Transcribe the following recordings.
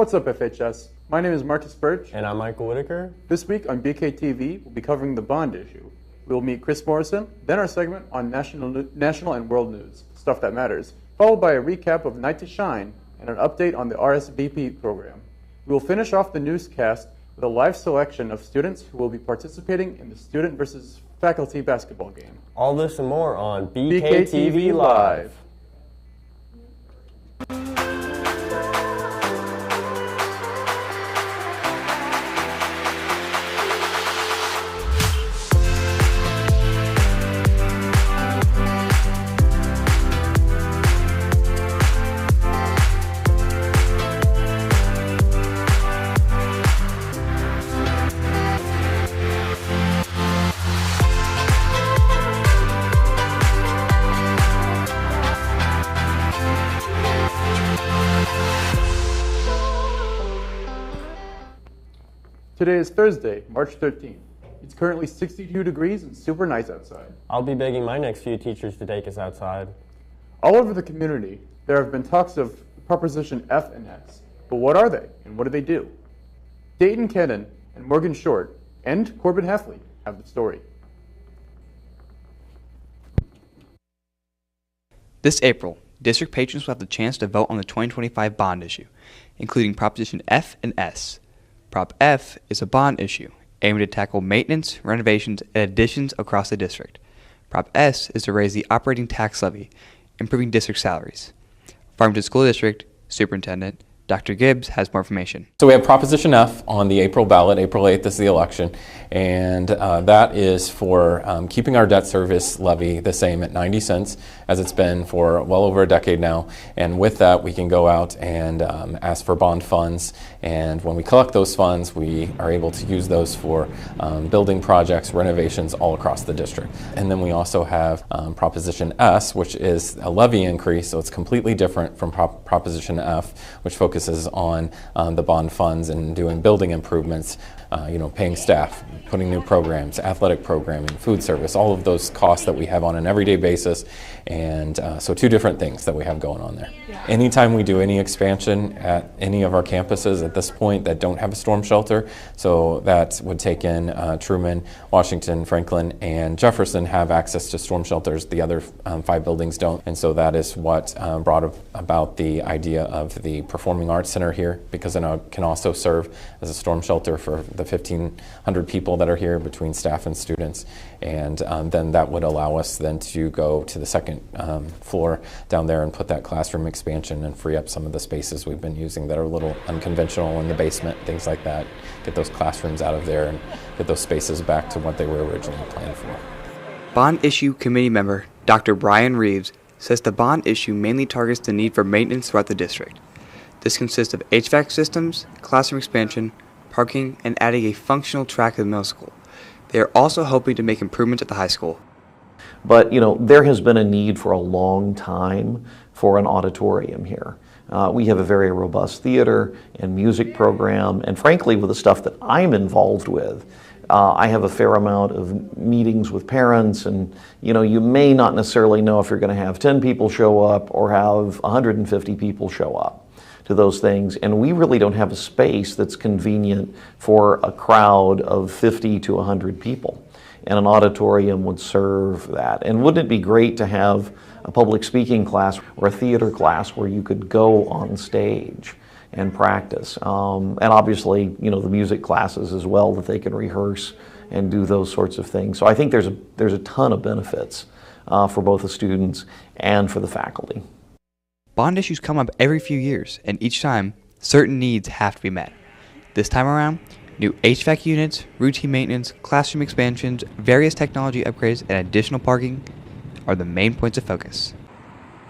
What's up, FHS? My name is Marcus Birch. And I'm Michael Whitaker. This week on BKTV, we'll be covering the bond issue. We'll meet Chris Morrison, then our segment on national and world news, stuff that matters, followed by a recap of Night to Shine and an update on the RSVP program. We will finish off the newscast with a live selection of students who will be participating in the student versus faculty basketball game. All this and more on BKTV Live. Today is Thursday, March 13th. It's currently 62 degrees and super nice outside. I'll be begging my next few teachers to take us outside. All over the community, there have been talks of Proposition F and S. But what are they, and what do they do? Dayton Kennan and Morgan Short and Corbin Heffley have the story. This April, district patrons will have the chance to vote on the 2025 bond issue, including Proposition F and S. Prop F is a bond issue aiming to tackle maintenance, renovations, and additions across the district. Prop S is to raise the operating tax levy, improving district salaries. Farmington School District Superintendent Dr. Gibbs has more information. So we have Proposition F on the April ballot. April 8th is the election, and that is for keeping our debt service levy the same at 90 cents as it's been for well over a decade now. And with that, we can go out and ask for bond funds, and when we collect those funds, we are able to use those for building projects, renovations all across the district. And then we also have Proposition S, which is a levy increase, so it's completely different from Proposition F, which focuses on the bond funds and doing building improvements, paying staff, putting new programs, athletic programming, food service, all of those costs that we have on an everyday basis. And so two different things that we have going on there. Yeah. Anytime we do any expansion at any of our campuses at this point that don't have a storm shelter, so that would take in Truman, Washington, Franklin, and Jefferson have access to storm shelters. The other 5 buildings don't. And so that is what brought about the idea of the Performing Arts Center here, because it can also serve as a storm shelter for the 1,500 people that are here between staff and students. And then that would allow us then to go to the second floor down there and put that classroom expansion and free up some of the spaces we've been using that are a little unconventional in the basement, things like that. Get those classrooms out of there and get those spaces back to what they were originally planned for. Bond issue committee member Dr. Brian Reeves says the bond issue mainly targets the need for maintenance throughout the district. This consists of HVAC systems, classroom expansion, parking, and adding a functional track at the middle school. They are also hoping to make improvements at the high school. But, there has been a need for a long time for an auditorium here. We have a very robust theater and music program, and frankly, with the stuff that I'm involved with, I have a fair amount of meetings with parents, and you may not necessarily know if you're going to have 10 people show up or have 150 people show up to those things, and we really don't have a space that's convenient for a crowd of 50 to 100 people, and an auditorium would serve that. And wouldn't it be great to have a public speaking class or a theater class where you could go on stage and practice, and obviously the music classes as well, that they can rehearse and do those sorts of things. So I think there's a ton of benefits for both the students and for the faculty. Bond issues come up every few years, and each time, certain needs have to be met. This time around, new HVAC units, routine maintenance, classroom expansions, various technology upgrades, and additional parking are the main points of focus.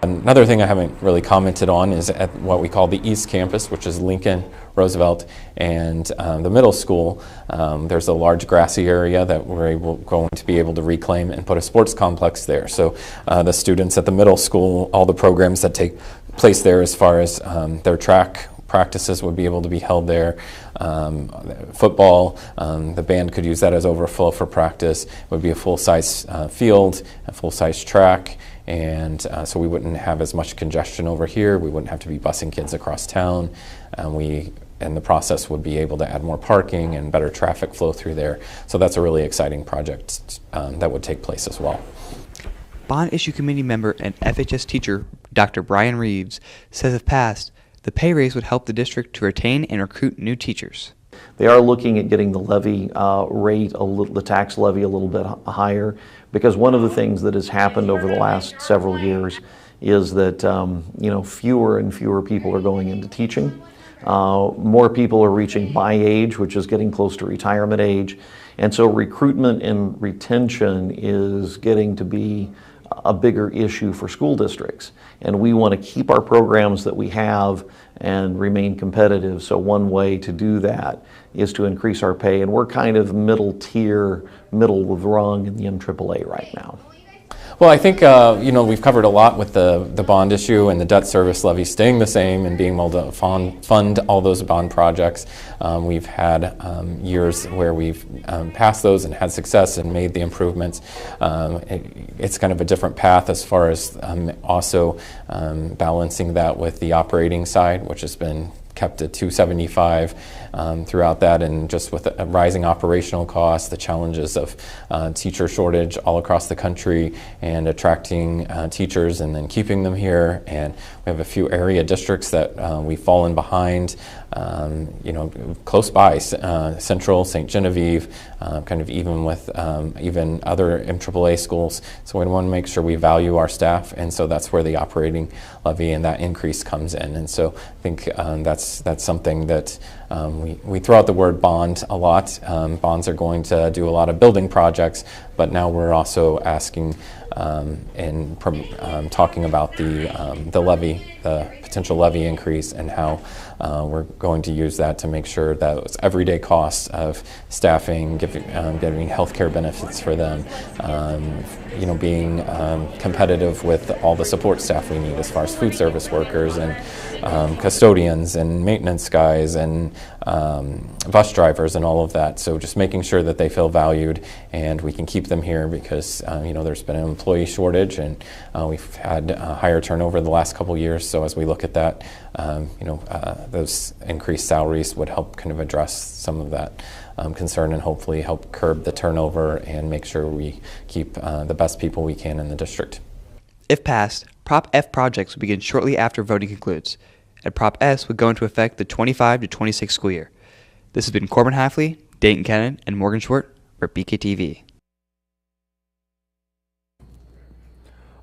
Another thing I haven't really commented on is at what we call the East Campus, which is Lincoln, Roosevelt, and the middle school. There's a large grassy area that we're going to be able to reclaim and put a sports complex there. So the students at the middle school, all the programs that take place there as far as their track practices would be able to be held there. Football, the band could use that as overflow for practice. It would be a full-size field, a full-size track, and so we wouldn't have as much congestion over here. We wouldn't have to be busing kids across town. We and the process would be able to add more parking and better traffic flow through there. So that's a really exciting project that would take place as well. Bond issue committee member and FHS teacher Dr. Brian Reeves says if passed, the pay raise would help the district to retain and recruit new teachers. They are looking at getting the levy rate, the tax levy a little bit higher, because one of the things that has happened over the last several years is that fewer and fewer people are going into teaching. More people are reaching my age, which is getting close to retirement age, and so recruitment and retention is getting to be a bigger issue for school districts. And we want to keep our programs that we have and remain competitive. So one way to do that is to increase our pay. And we're kind of middle tier, middle of the rung in the MAAA right now. Well, I think we've covered a lot with the bond issue and the debt service levy staying the same and being able to fund all those bond projects. We've had years where we've passed those and had success and made the improvements. It's kind of a different path as far as also balancing that with the operating side, which has been kept at 275 throughout that, and just with rising operational costs, the challenges of teacher shortage all across the country, and attracting teachers and then keeping them here. And we have a few area districts that we've fallen behind, close by, Central, St. Genevieve, kind of even with even other MAAA schools. So we want to make sure we value our staff, and so that's where the operating levy and that increase comes in. And so I think that's something that we throw out the word bond a lot. Bonds are going to do a lot of building projects, but now we're also asking and talking about the levy, the potential levy increase, and how we're going to use that to make sure that those everyday costs of staffing, getting healthcare benefits for them, being competitive with all the support staff we need as far as food service workers and custodians and maintenance guys and bus drivers and all of that. So just making sure that they feel valued and we can keep them here, because there's been an employee shortage, and we've had higher turnover the last couple years. So as we look at that, those increased salaries would help kind of address some of that concern, and hopefully help curb the turnover and make sure we keep the best people we can in the district. If passed, Prop F projects would begin shortly after voting concludes, and Prop S would go into effect the 25 to 26 school year. This has been Corbin Hafley, Dayton Cannon, and Morgan Schwartz for BKTV.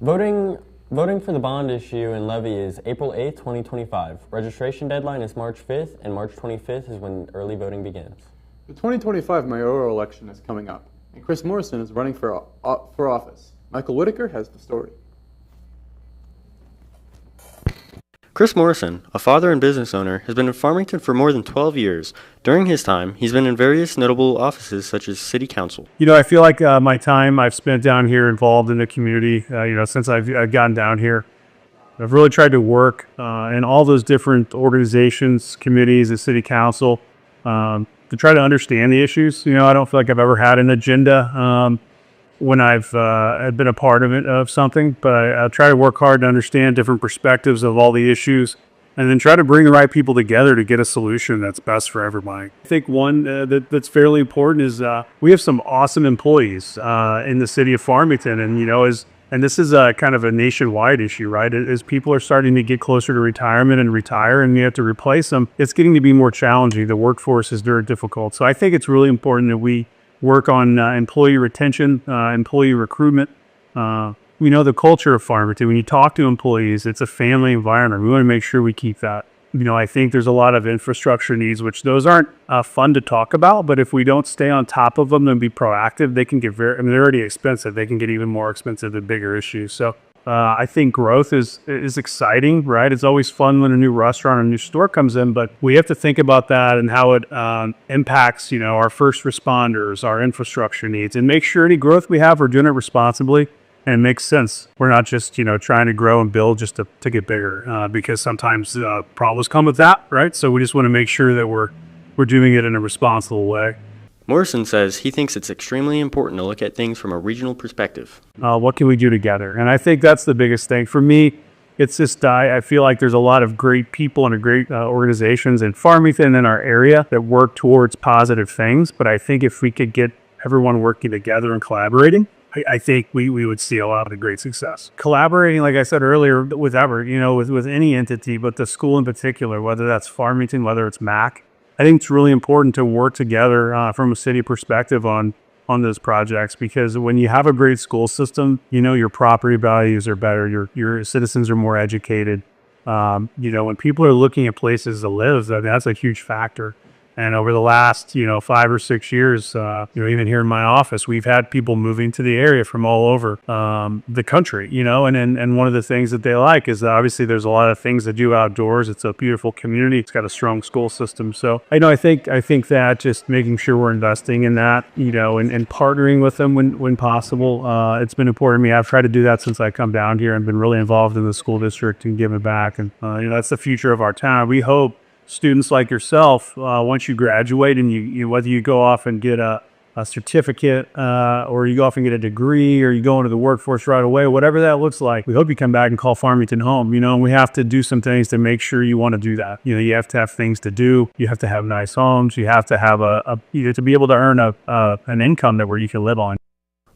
Voting for the bond issue and levy is April 8th, 2025. Registration deadline is March 5th, and March 25th is when early voting begins. The 2025 mayoral election is coming up, and Chris Morrison is running for office. Michael Whitaker has the story. Chris Morrison, a father and business owner, has been in Farmington for more than 12 years. During his time, he's been in various notable offices such as City Council. I feel like my time I've spent down here involved in the community, since I've gotten down here, I've really tried to work in all those different organizations, committees, the City Council, to try to understand the issues. I don't feel like I've ever had an agenda when I've been a part of something, but I try to work hard to understand different perspectives of all the issues, and then try to bring the right people together to get a solution that's best for everybody. I think one that's fairly important is we have some awesome employees in the city of Farmington, and this is kind of a nationwide issue, right? As people are starting to get closer to retirement and retire, and you have to replace them, it's getting to be more challenging. The workforce is very difficult. So I think it's really important that we work on employee retention, employee recruitment. The culture of Farmington, when you talk to employees, it's a family environment. We want to make sure we keep that. I think there's a lot of infrastructure needs, which those aren't fun to talk about, but if we don't stay on top of them and be proactive, they can get they're already expensive. They can get even more expensive than bigger issues. So I think growth is exciting, right? It's always fun when a new restaurant or a new store comes in, but we have to think about that and how it impacts, our first responders, our infrastructure needs, and make sure any growth we have, we're doing it responsibly and it makes sense. We're not just, trying to grow and build just to get bigger, because sometimes problems come with that, right? So we just want to make sure that we're doing it in a responsible way. Morrison says he thinks it's extremely important to look at things from a regional perspective. What can we do together? And I think that's the biggest thing. For me, It's just, I feel like there's a lot of great people and great organizations in Farmington in our area that work towards positive things. But I think if we could get everyone working together and collaborating, I think we would see a lot of great success. Collaborating, like I said earlier, with any entity, but the school in particular, whether that's Farmington, whether it's MAC, I think it's really important to work together from a city perspective on those projects, because when you have a great school system, your property values are better, your citizens are more educated. When people are looking at places to live, that's a huge factor. And over the last, 5 or 6 years, even here in my office, we've had people moving to the area from all over the country, and one of the things that they like is that obviously there's a lot of things to do outdoors. It's a beautiful community. It's got a strong school system. So I think that just making sure we're investing in that, and partnering with them when possible, it's been important to me. I've tried to do that since I come down here and been really involved in the school district and giving back. And, that's the future of our town. We hope students like yourself, once you graduate and you whether you go off and get a certificate or you go off and get a degree or you go into the workforce right away, whatever that looks like, we hope you come back and call Farmington home, and we have to do some things to make sure you want to do that. You have to have things to do. You have to have nice homes. You have to have to be able to earn an income where you can live on.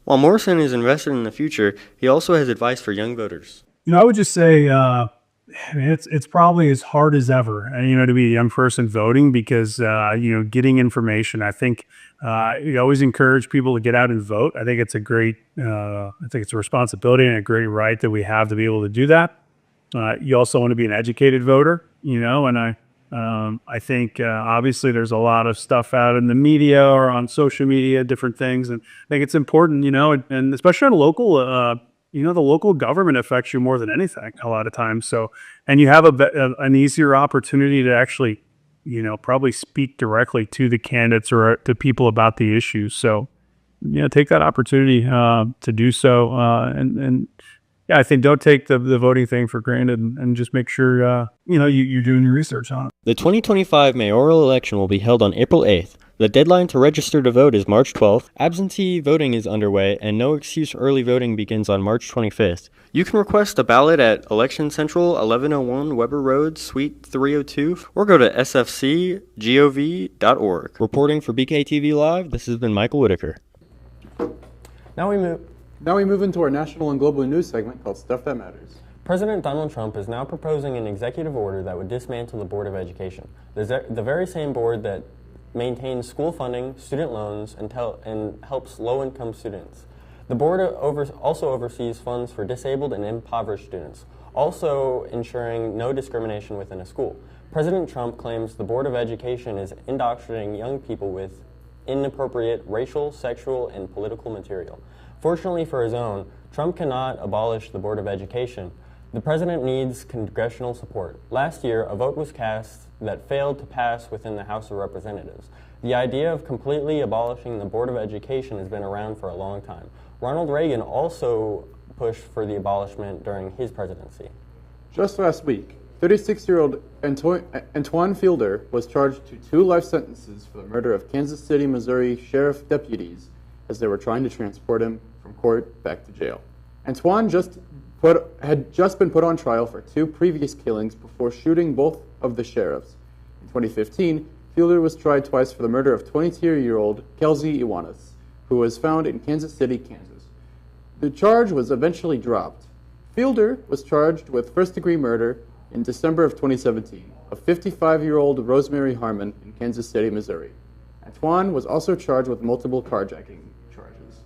While Morrison is invested in the future, he also has advice for young voters. I would just say, it's probably as hard as ever, to be a young person voting, because, getting information. I think you always encourage people to get out and vote. I think it's a responsibility and a great right that we have to be able to do that. You also want to be an educated voter, and I think obviously there's a lot of stuff out in the media or on social media, different things, and I think it's important, and especially on local. The local government affects you more than anything a lot of times. So, and you have an easier opportunity to actually, probably speak directly to the candidates or to people about the issues. So, take that opportunity to do so. And I think don't take the voting thing for granted, and just make sure, you're doing your research on it. The 2025 mayoral election will be held on April 8th. The deadline to register to vote is March 12th. Absentee voting is underway, and no excuse early voting begins on March 25th. You can request a ballot at Election Central, 1101 Weber Road, Suite 302, or go to sfcgov.org. Reporting for BKTV Live, this has been Michael Whitaker. Now we move into our national and global news segment called Stuff That Matters. President Donald Trump is now proposing an executive order that would dismantle the Board of Education, the very same board that maintains school funding, student loans, and helps low-income students. The board also oversees funds for disabled and impoverished students, also ensuring no discrimination within a school. President Trump claims the Board of Education is indoctrinating young people with inappropriate racial, sexual, and political material. Fortunately for his own, Trump cannot abolish the Board of Education. The president needs congressional support. Last year, a vote was cast that failed to pass within the House of Representatives. The idea of completely abolishing the Board of Education has been around for a long time. Ronald Reagan also pushed for the abolishment during his presidency. Just last week, 36-year-old Antoine Fielder was charged to 2 life sentences for the murder of Kansas City, Missouri sheriff deputies as they were trying to transport him from court back to jail. Antoine had just been put on trial for 2 previous killings before shooting both of the sheriffs. In 2015, Fielder was tried twice for the murder of 22-year-old Kelsey Iwanis, who was found in Kansas City, Kansas. The charge was eventually dropped. Fielder was charged with first-degree murder in December of 2017 of 55-year-old Rosemary Harmon in Kansas City, Missouri. Antoine was also charged with multiple carjacking charges.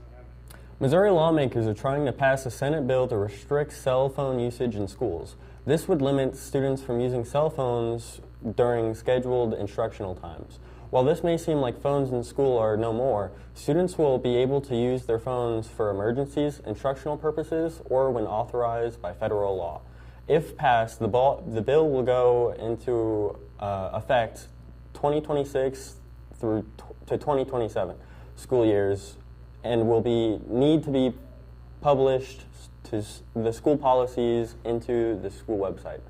Missouri lawmakers are trying to pass a Senate bill to restrict cell phone usage in schools. This would limit students from using cell phones during scheduled instructional times. While this may seem like phones in school are no more, students will be able to use their phones for emergencies, instructional purposes, or when authorized by federal law. If passed, the bill will go into effect 2026 through to 2027 school years, and will need to be published to the school policies into the school website.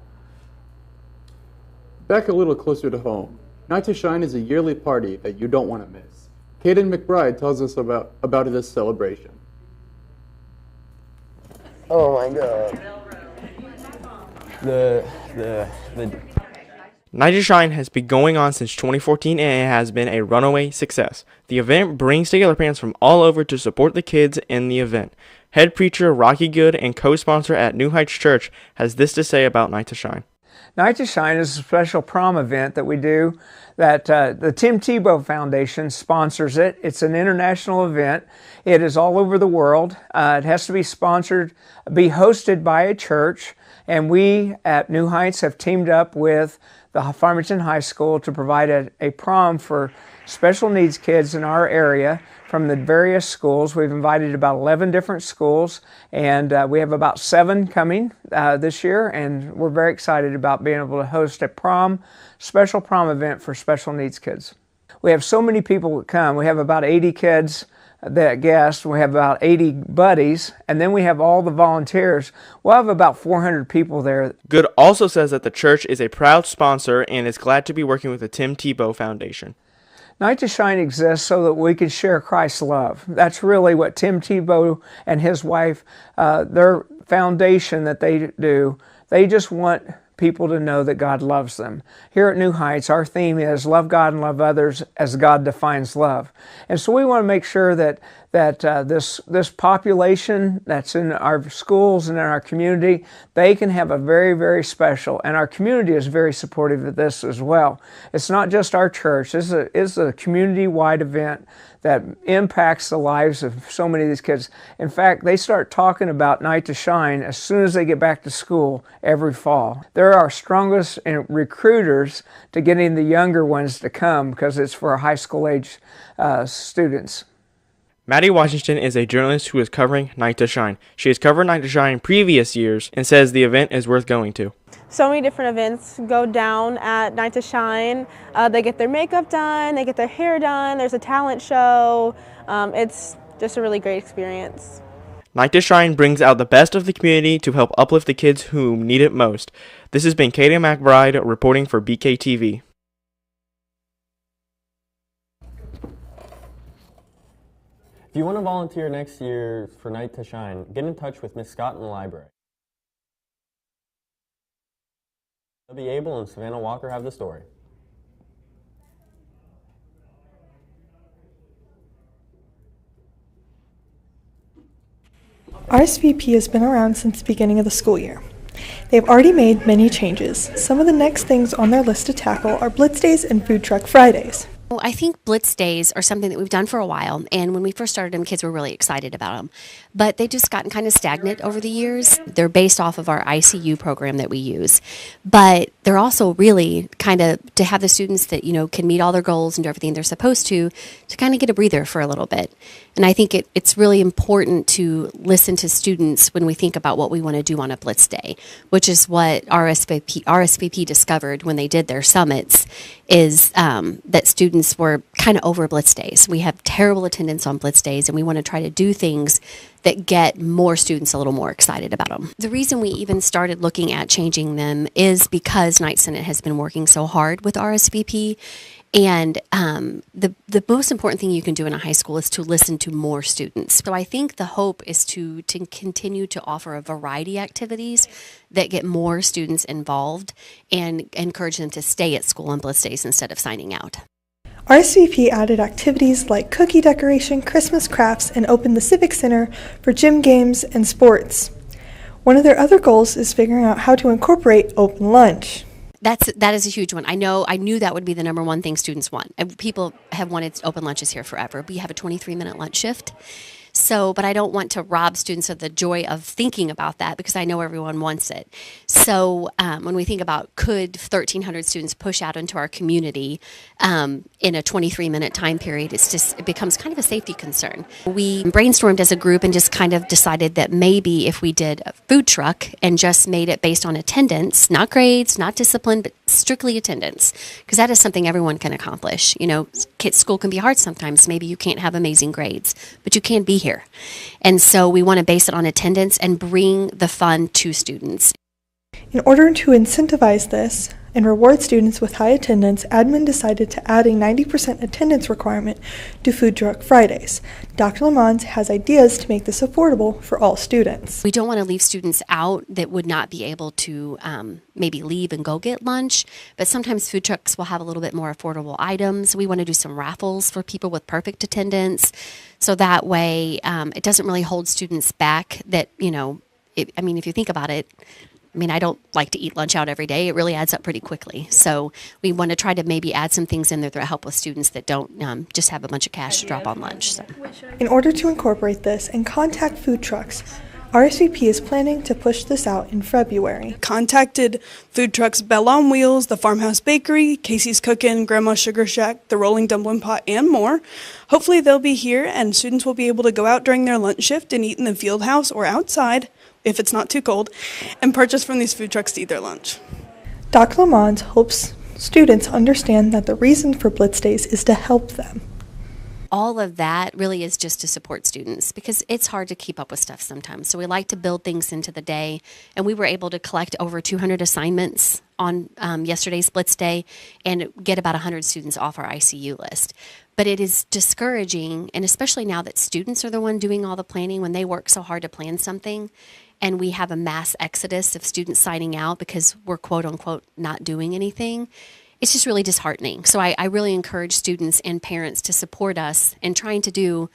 Back a little closer to home, Night to Shine is a yearly party that you don't want to miss. Caden McBride tells us about this celebration. Oh my God. The Night to Shine has been going on since 2014 and it has been a runaway success. The event brings together parents from all over to support the kids in the event. Head preacher Rocky Good and co-sponsor at New Heights Church has this to say about Night to Shine. Night to Shine is a special prom event that we do that the Tim Tebow Foundation sponsors it. It's an international event. It is all over the world. It has to be sponsored, be hosted by a church, and we at New Heights have teamed up with the Farmington High School to provide a prom for special needs kids in our area from the various schools. We've invited about 11 different schools, and we have about 7 coming this year, and we're very excited about being able to host a special prom event for special needs kids. We have so many people that come. We have about 80 kids that guests. We have about 80 buddies, and then we have all the volunteers. We'll have about 400 people there. Good also says that the church is a proud sponsor and is glad to be working with the Tim Tebow Foundation. Night to Shine exists so that we can share Christ's love. That's really what Tim Tebow and his wife, their foundation that they do, they just want people to know that God loves them. Here at New Heights, our theme is love God and love others as God defines love. And so we want to make sure that this population that's in our schools and in our community, they can have a very, very special, and our community is very supportive of this as well. It's not just our church. It's a community-wide event that impacts the lives of so many of these kids. In fact, they start talking about Night to Shine as soon as they get back to school every fall. They're our strongest recruiters to getting the younger ones to come because it's for high school age students. Maddie Washington is a journalist who is covering Night to Shine. She has covered Night to Shine previous years and says the event is worth going to. So many different events go down at Night to Shine. They get their makeup done, they get their hair done, there's a talent show. It's just a really great experience. Night to Shine brings out the best of the community to help uplift the kids who need it most. This has been Katie McBride reporting for BKTV. If you want to volunteer next year for Night to Shine, get in touch with Miss Scott in the library. Be Able and Savannah Walker have the story. RSVP has been around since the beginning of the school year. They've already made many changes. Some of the next things on their list to tackle are Blitz Days and Food Truck Fridays. Well, I think Blitz Days are something that we've done for a while, and when we first started them, kids were really excited about them. But they've just gotten kind of stagnant over the years. They're based off of our ICU program that we use. But they're also really kind of to have the students that, can meet all their goals and do everything they're supposed to kind of get a breather for a little bit. And I think it's really important to listen to students when we think about what we want to do on a Blitz Day, which is what RSVP discovered when they did their summits, is that students were kind of over Blitz Days. We have terrible attendance on Blitz Days, and we want to try to do things that get more students a little more excited about them. The reason we even started looking at changing them is because Night Senate has been working so hard with RSVP. And the most important thing you can do in a high school is to listen to more students. So I think the hope is to continue to offer a variety of activities that get more students involved and encourage them to stay at school on Blitz Days instead of signing out. RSVP added activities like cookie decoration, Christmas crafts, and opened the Civic Center for gym games and sports. One of their other goals is figuring out how to incorporate open lunch. That is a huge one. I knew that would be the number one thing students want. People have wanted open lunches here forever. We have a 23-minute lunch shift. But I don't want to rob students of the joy of thinking about that because I know everyone wants it. So when we think about could 1,300 students push out into our community in a 23-minute time period, it becomes kind of a safety concern. We brainstormed as a group and just kind of decided that maybe if we did a food truck and just made it based on attendance, not grades, not discipline, but strictly attendance, because that is something everyone can accomplish. School can be hard sometimes. Maybe you can't have amazing grades, but you can be here. And so we want to base it on attendance and bring the fun to students. In order to incentivize this and reward students with high attendance, admin decided to add a 90% attendance requirement to Food Truck Fridays. Dr. Lamont has ideas to make this affordable for all students. We don't want to leave students out that would not be able to maybe leave and go get lunch, but sometimes food trucks will have a little bit more affordable items. We want to do some raffles for people with perfect attendance, so that way it doesn't really hold students back. That, you know, if you think about it, I don't like to eat lunch out every day. It really adds up pretty quickly. So we want to try to maybe add some things in there that help with students that don't just have a bunch of cash to drop on lunch. So. In order to incorporate this and contact food trucks, RSVP is planning to push this out in February. Contacted food trucks Bell on Wheels, the Farmhouse Bakery, Casey's Cookin', Grandma's Sugar Shack, the Rolling Dumpling Pot, and more. Hopefully they'll be here and students will be able to go out during their lunch shift and eat in the field house or outside, if it's not too cold, and purchase from these food trucks to eat their lunch. Dr. Lamont hopes students understand that the reason for Blitz Days is to help them. All of that really is just to support students because it's hard to keep up with stuff sometimes. So we like to build things into the day, and we were able to collect over 200 assignments on yesterday's Blitz Day and get about 100 students off our ICU list. But it is discouraging, and especially now that students are the one doing all the planning when they work so hard to plan something, and we have a mass exodus of students signing out because we're quote-unquote not doing anything. It's just really disheartening. So I really encourage students and parents to support us in trying to do,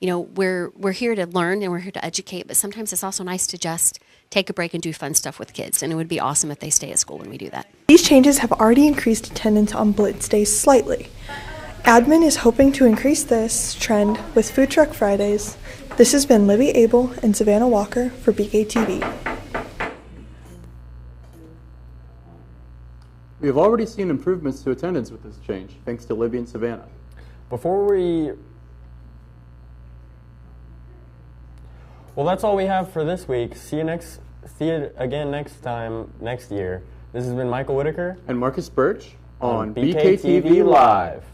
we're here to learn and we're here to educate, but sometimes it's also nice to just take a break and do fun stuff with kids, and it would be awesome if they stay at school when we do that. These changes have already increased attendance on Blitz Days slightly. Admin is hoping to increase this trend with Food Truck Fridays. This has been Libby Abel and Savannah Walker for BKTV. We have already seen improvements to attendance with this change, thanks to Libby and Savannah. Well, that's all we have for this week. See you again next year. This has been Michael Whitaker and Marcus Birch on BKTV Live.